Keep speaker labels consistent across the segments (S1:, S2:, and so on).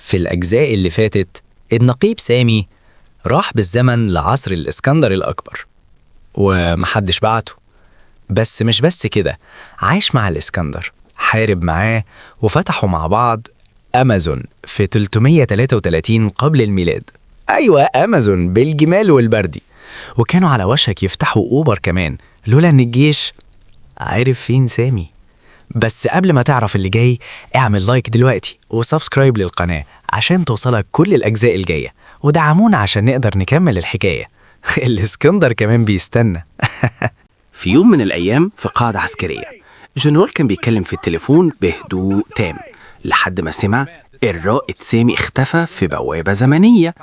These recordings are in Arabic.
S1: في الأجزاء اللي فاتت النقيب سامي راح بالزمن لعصر الإسكندر الأكبر ومحدش بعته. بس مش بس كده، عاش مع الإسكندر، حارب معاه وفتحوا مع بعض أمازون في 333 قبل الميلاد. أيوة، أمازون بالجمال والبردي. وكانوا على وشك يفتحوا أوبر كمان لولا إن الجيش عارف فين سامي. بس قبل ما تعرف اللي جاي، اعمل لايك دلوقتي وسبسكرايب للقناة عشان توصلك كل الأجزاء الجاية، ودعمونا عشان نقدر نكمل الحكاية. الإسكندر كمان بيستنى.
S2: في يوم من الأيام في قاعدة عسكرية، جنرال كان بيتكلم في التليفون بهدوء تام لحد ما سمع الرائد سامي اختفى في بوابة زمنية.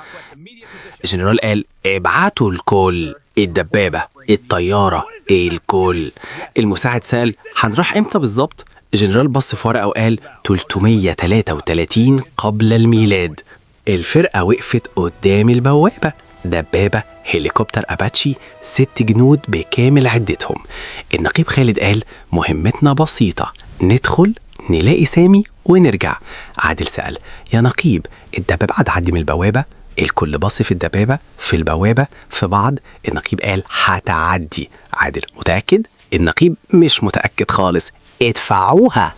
S2: الجنرال قال: ابعتوا الكل، الدبابة، الطيارة، الكل. المساعد سأل: هنروح امتى بالظبط؟ الجنرال بص في ورقة وقال: 333 قبل الميلاد. الفرقة وقفت قدام البوابة، دبابة، هليكوبتر أباتشي، 6 جنود بكامل عدتهم. النقيب خالد قال: مهمتنا بسيطة، ندخل نلاقي سامي ونرجع. عادل سأل: يا نقيب، الدبابة هتعدي من البوابة؟ الكل بص في الدبابة، في البوابة، في بعض. النقيب قال: هتعدي. عادل: متأكد؟ النقيب: مش متأكد خالص، ادفعوها.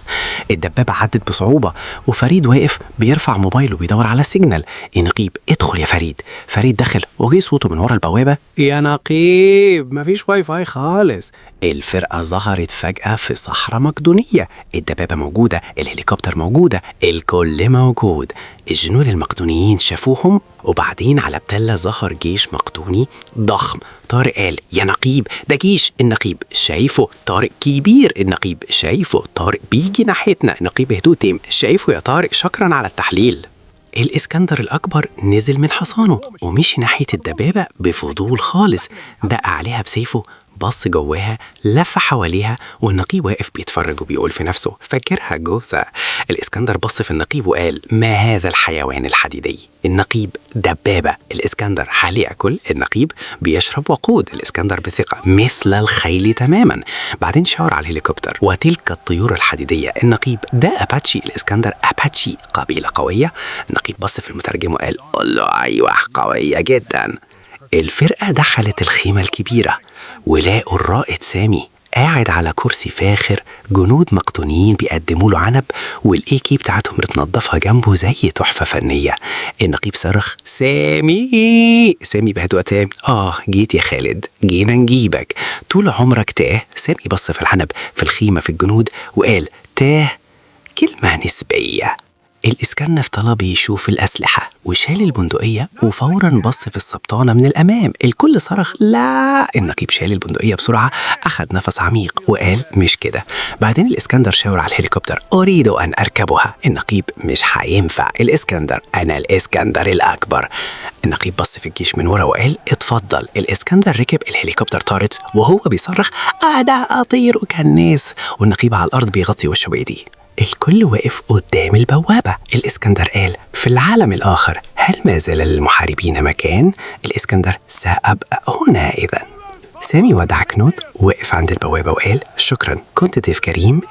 S2: الدبابة عدت بصعوبة وفريد واقف بيرفع موبايله بيدور على سيجنال. النقيب: ادخل يا فريد. فريد دخل وجي صوته من ورا البوابة: يا نقيب، مفيش واي فاي خالص. الفرقة ظهرت فجأة في صحراء مقدونية، الدبابة موجودة، الهليكوبتر موجودة، الكل موجود. الجنود المقدونيين شافوهم، وبعدين على بتلة ظهر جيش مقدوني ضخم. طارق قال: يا نقيب، ده جيش. النقيب: شايفه. طارق: كبير. النقيب: شايفه. طارق: بيجي ناحيتنا. النقيب بهدوء تام: شايفه يا طارق، شكرا على التحليل. الإسكندر الأكبر نزل من حصانه ومشي ناحية الدبابة بفضول خالص، دق عليها بسيفه، بص جواها، لف حواليها، والنقيب واقف بيتفرج وبيقول في نفسه: فاكرها جوزة. الإسكندر بص في النقيب وقال: ما هذا الحيوان الحديدي؟ النقيب: دبابة. الإسكندر: هل يأكل؟ النقيب: بيشرب وقود. الإسكندر بثقة: مثل الخيل تماما. بعدين شاور على الهليكوبتر: وتلك الطيور الحديدية. النقيب: ده أباتشي. الإسكندر: أباتشي قبيلة قوية. النقيب بص في المترجم وقال: قل له أيوة، قوية جدا. الفرقة دخلت الخيمة الكبيرة ولاقوا الرائد سامي قاعد على كرسي فاخر، جنود مقدونيين بيقدموا له عنب، والاي بتاعتهم متنضفه جنبه زي تحفه فنيه. النقيب صرخ: سامي. سامي بهدوء تام: جيت يا خالد، جينا نجيبك. طول عمرك تاه. سامي بص في العنب، في الخيمه، في الجنود، وقال: تاه كلمه نسبيه. الإسكندر طلب يشوف الأسلحة وشال البندقية، وفورا بص في السبطانة من الأمام. الكل صرخ: لا. النقيب شال البندقية بسرعة، أخذ نفس عميق وقال: مش كده. بعدين الإسكندر شاور على الهليكوبتر: أريد أن أركبها. النقيب: مش هينفع. الإسكندر: أنا الإسكندر الأكبر. النقيب بص في الجيش من ورا وقال: اتفضل. الإسكندر ركب الهليكوبتر، طارت وهو بيصرخ: أنا أطير كالناس. والنقيب على الأرض بيغطي وشه بإيديه. الكل واقف قدام البوابة. الإسكندر قال: في العالم الآخر هل ما زال للمحاربين مكان؟ الإسكندر: سأبقى هنا إذن. سامي ودع كنود وقف عند البوابة وقال: شكرا، كنت ضيف كريم،